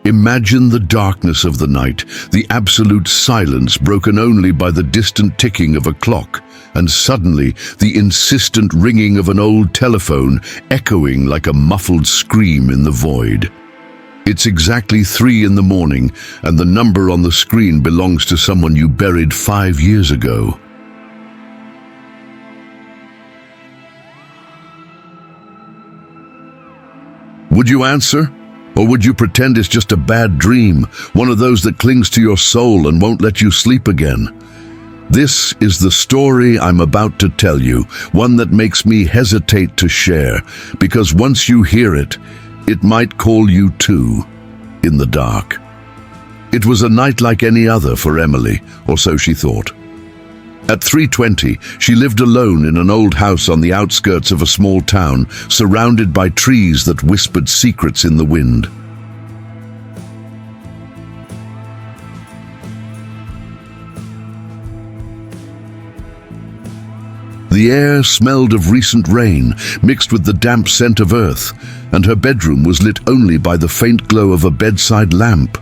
Imagine the darkness of the night, the absolute silence broken only by the distant ticking of a clock, and suddenly the insistent ringing of an old telephone echoing like a muffled scream in the void. It's exactly 3 in the morning, and the number on the screen belongs to someone you buried 5 years ago. Would you answer? Or would you pretend it's just a bad dream, one of those that clings to your soul and won't let you sleep again? This is the story I'm about to tell you, one that makes me hesitate to share, because once you hear it, it might call you too, in the dark. It was a night like any other for Emily, or so she thought. At 3:20, she lived alone in an old house on the outskirts of a small town, surrounded by trees that whispered secrets in the wind. The air smelled of recent rain, mixed with the damp scent of earth, and her bedroom was lit only by the faint glow of a bedside lamp.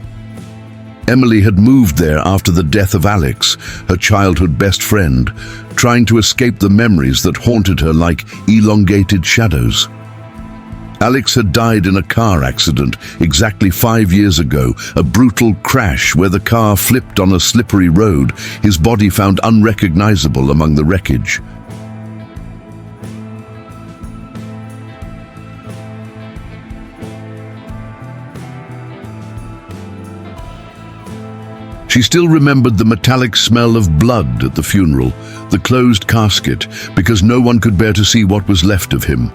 Emily had moved there after the death of Alex, her childhood best friend, trying to escape the memories that haunted her like elongated shadows. Alex had died in a car accident exactly 5 years ago, a brutal crash where the car flipped on a slippery road, his body found unrecognizable among the wreckage. She still remembered the metallic smell of blood at the funeral, the closed casket, because no one could bear to see what was left of him.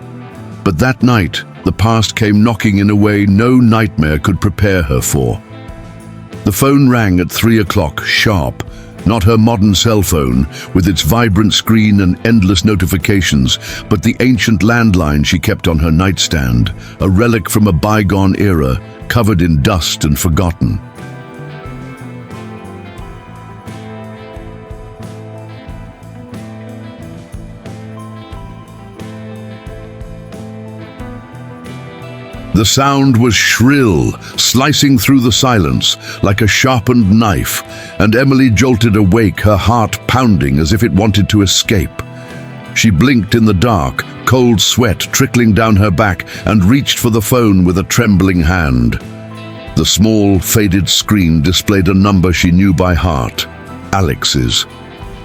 But that night, the past came knocking in a way no nightmare could prepare her for. The phone rang at 3 o'clock, sharp, not her modern cell phone, with its vibrant screen and endless notifications, but the ancient landline she kept on her nightstand, a relic from a bygone era, covered in dust and forgotten. The sound was shrill, slicing through the silence like a sharpened knife, and Emily jolted awake, her heart pounding as if it wanted to escape. She blinked in the dark, cold sweat trickling down her back, and reached for the phone with a trembling hand. The small, faded screen displayed a number she knew by heart, Alex's.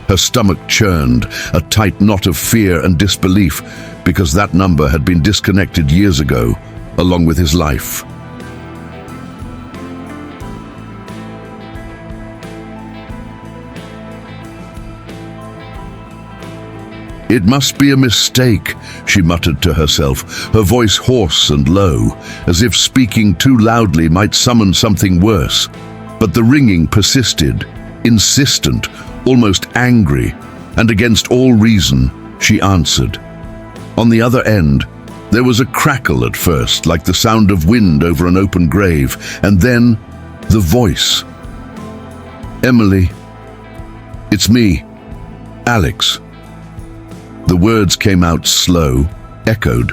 Her stomach churned, a tight knot of fear and disbelief, because that number had been disconnected years ago, along with his life. It must be a mistake, she muttered to herself, her voice hoarse and low, as if speaking too loudly might summon something worse. But the ringing persisted, insistent, almost angry, and against all reason, she answered. On the other end, there was a crackle at first, like the sound of wind over an open grave, and then the voice. Emily, it's me, Alex. The words came out slow, echoed,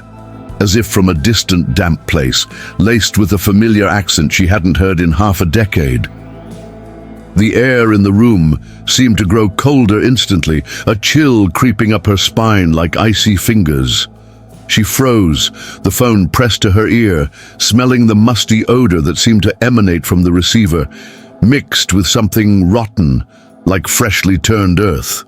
as if from a distant damp place, laced with a familiar accent she hadn't heard in half a decade. The air in the room seemed to grow colder instantly, a chill creeping up her spine like icy fingers. She froze, the phone pressed to her ear, smelling the musty odor that seemed to emanate from the receiver, mixed with something rotten, like freshly turned earth.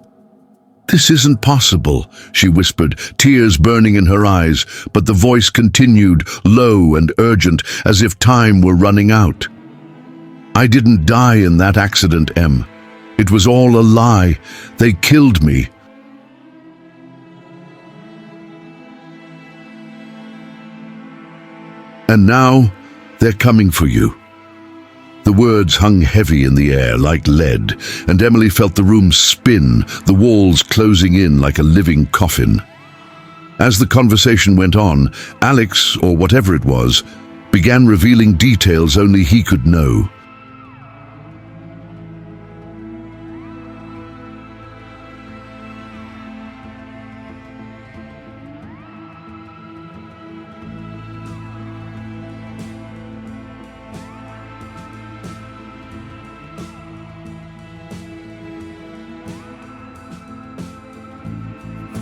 "This isn't possible," she whispered, tears burning in her eyes, but the voice continued, low and urgent, as if time were running out. "I didn't die in that accident, Em. It was all a lie. They killed me." "And now, they're coming for you." The words hung heavy in the air like lead, and Emily felt the room spin, the walls closing in like a living coffin. As the conversation went on, Alex, or whatever it was, began revealing details only he could know.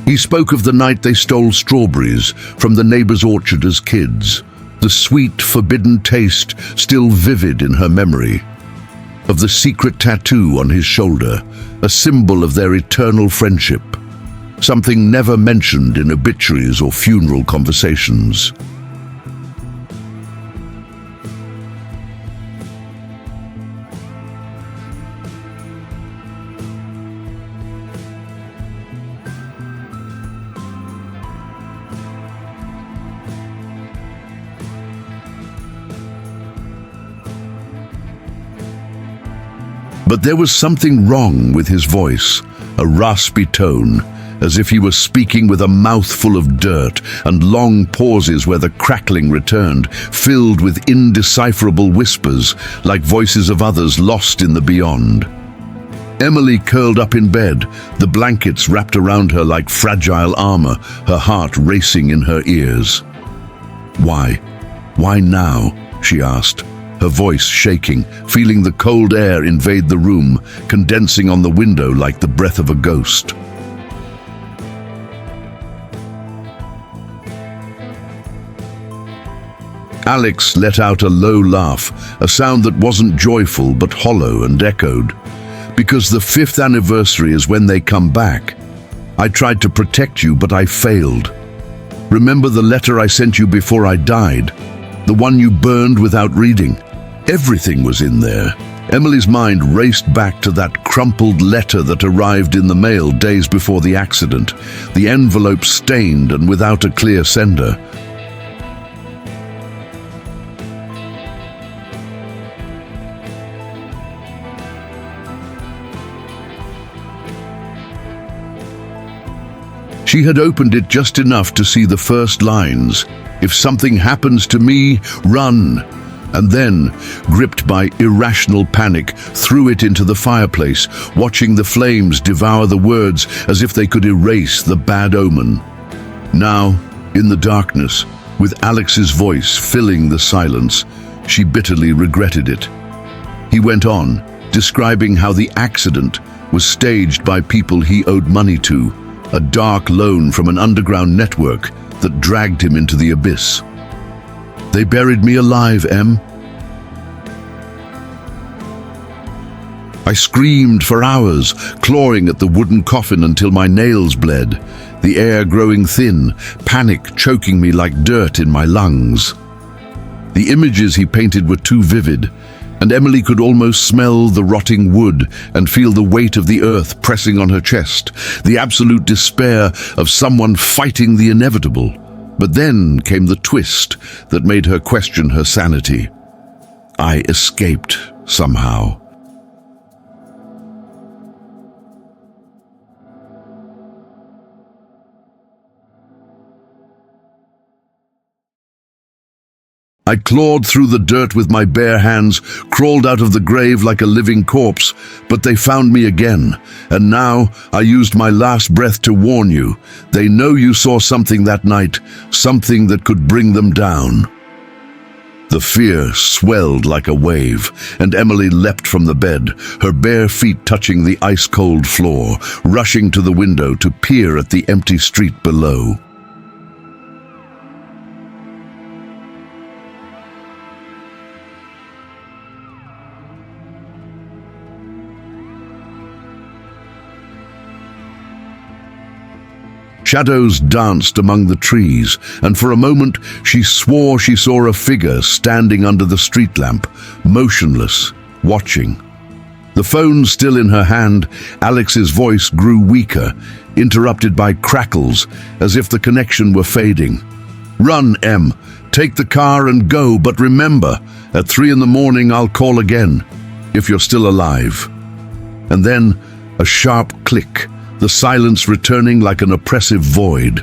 He spoke of the night they stole strawberries from the neighbor's orchard as kids, the sweet, forbidden taste still vivid in her memory. Of the secret tattoo on his shoulder, a symbol of their eternal friendship, something never mentioned in obituaries or funeral conversations. But there was something wrong with his voice, a raspy tone, as if he was speaking with a mouthful of dirt, and long pauses where the crackling returned, filled with indecipherable whispers, like voices of others lost in the beyond. Emily curled up in bed, the blankets wrapped around her like fragile armor, her heart racing in her ears. "Why? Why now?" she asked, her voice shaking, feeling the cold air invade the room, condensing on the window like the breath of a ghost. Alex let out a low laugh, a sound that wasn't joyful but hollow and echoed. "Because the 5th anniversary is when they come back. I tried to protect you, but I failed. Remember the letter I sent you before I died? The one you burned without reading? Everything was in there." Emily's mind raced back to that crumpled letter that arrived in the mail days before the accident, the envelope stained and without a clear sender. She had opened it just enough to see the first lines: "If something happens to me, run." And then, gripped by irrational panic, threw it into the fireplace, watching the flames devour the words as if they could erase the bad omen. Now, in the darkness, with Alex's voice filling the silence, she bitterly regretted it. He went on, describing how the accident was staged by people he owed money to, a dark loan from an underground network that dragged him into the abyss. "They buried me alive, Em. I screamed for hours, clawing at the wooden coffin until my nails bled, the air growing thin, panic choking me like dirt in my lungs." The images he painted were too vivid, and Emily could almost smell the rotting wood and feel the weight of the earth pressing on her chest, the absolute despair of someone fighting the inevitable. But then came the twist that made her question her sanity. I escaped somehow. I clawed through the dirt with my bare hands, crawled out of the grave like a living corpse, but they found me again. And now I used my last breath to warn you. They know you saw something that night, something that could bring them down. The fear swelled like a wave, and Emily leapt from the bed, her bare feet touching the ice-cold floor, rushing to the window to peer at the empty street below. Shadows danced among the trees, and for a moment she swore she saw a figure standing under the street lamp, motionless, watching. The phone still in her hand, Alex's voice grew weaker, interrupted by crackles, as if the connection were fading. "Run, Em. Take the car and go, but remember, at 3 a.m. I'll call again, if you're still alive." And then a sharp click, the silence returning like an oppressive void.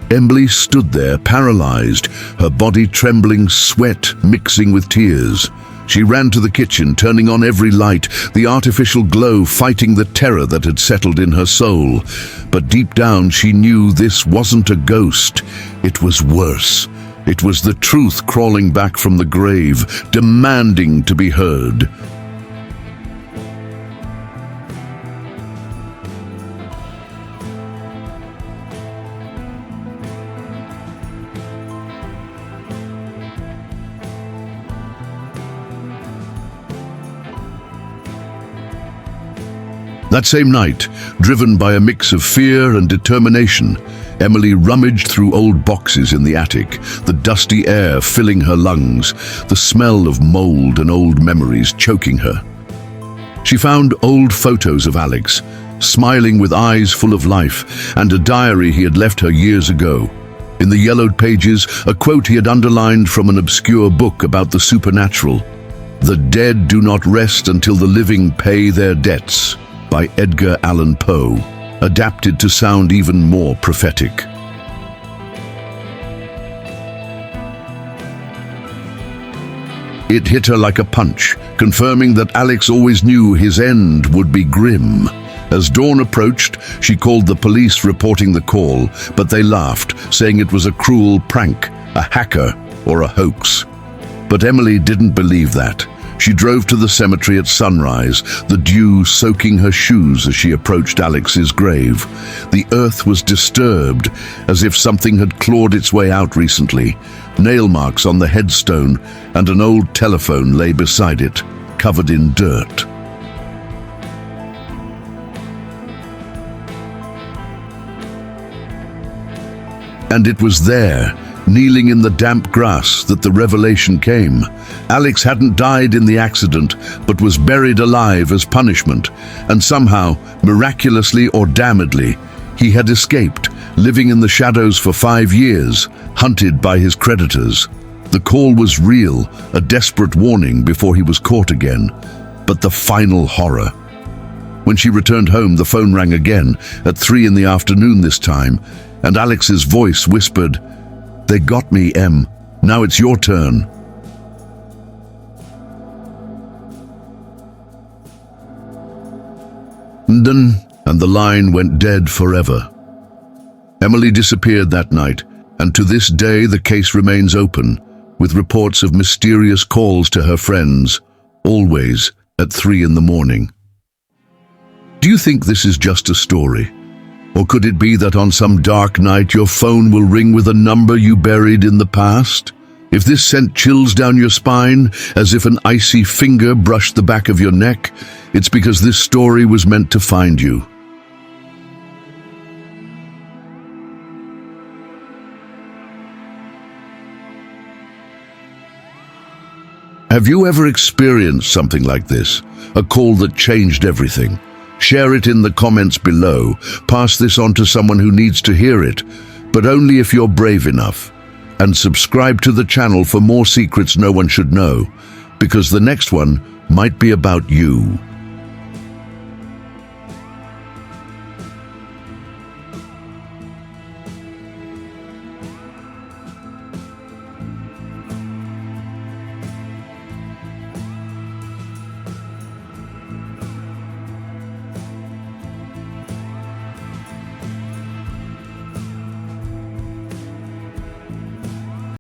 Emily stood there, paralyzed, her body trembling, sweat mixing with tears. She ran to the kitchen, turning on every light, the artificial glow fighting the terror that had settled in her soul. But deep down she knew this wasn't a ghost. It was worse. It was the truth crawling back from the grave, demanding to be heard. That same night, driven by a mix of fear and determination, Emily rummaged through old boxes in the attic, the dusty air filling her lungs, the smell of mold and old memories choking her. She found old photos of Alex, smiling with eyes full of life, and a diary he had left her years ago. In the yellowed pages, a quote he had underlined from an obscure book about the supernatural. "The dead do not rest until the living pay their debts," by Edgar Allan Poe, adapted to sound even more prophetic. It hit her like a punch, confirming that Alex always knew his end would be grim. As dawn approached, she called the police, reporting the call, but they laughed, saying it was a cruel prank, a hacker, or a hoax. But Emily didn't believe that. She drove to the cemetery at sunrise, the dew soaking her shoes as she approached Alex's grave. The earth was disturbed, as if something had clawed its way out recently. Nail marks on the headstone, and an old telephone lay beside it, covered in dirt. And it was there, kneeling in the damp grass, that the revelation came. Alex hadn't died in the accident, but was buried alive as punishment, and somehow, miraculously or damnedly, he had escaped, living in the shadows for 5 years, hunted by his creditors. The call was real, a desperate warning before he was caught again. But the final horror. When she returned home, the phone rang again, at 3 in the afternoon this time, and Alex's voice whispered, "They got me, Em. Now it's your turn." And the line went dead forever. Emily disappeared that night, and to this day the case remains open, with reports of mysterious calls to her friends, always at 3 in the morning. Do you think this is just a story? Or could it be that on some dark night your phone will ring with a number you buried in the past? If this sent chills down your spine, as if an icy finger brushed the back of your neck, it's because this story was meant to find you. Have you ever experienced something like this? A call that changed everything? Share it in the comments below. Pass this on to someone who needs to hear it, but only if you're brave enough. And subscribe to the channel for more secrets no one should know, because the next one might be about you.